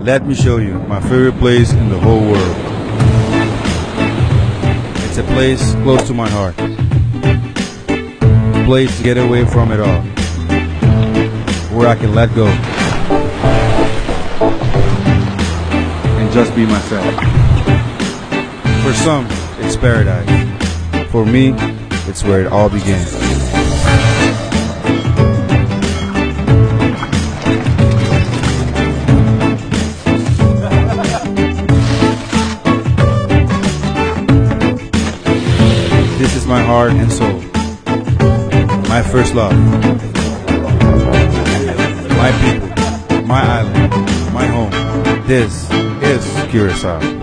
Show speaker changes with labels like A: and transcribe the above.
A: Let me show you my favorite place in the whole world. It's a place close to my heart. A place to get away from it all. Where I can let go. And just be myself. For some, it's paradise. For me, it's where it all began. This is my heart and soul. My first love. My people. My island. My home. This is Curacao.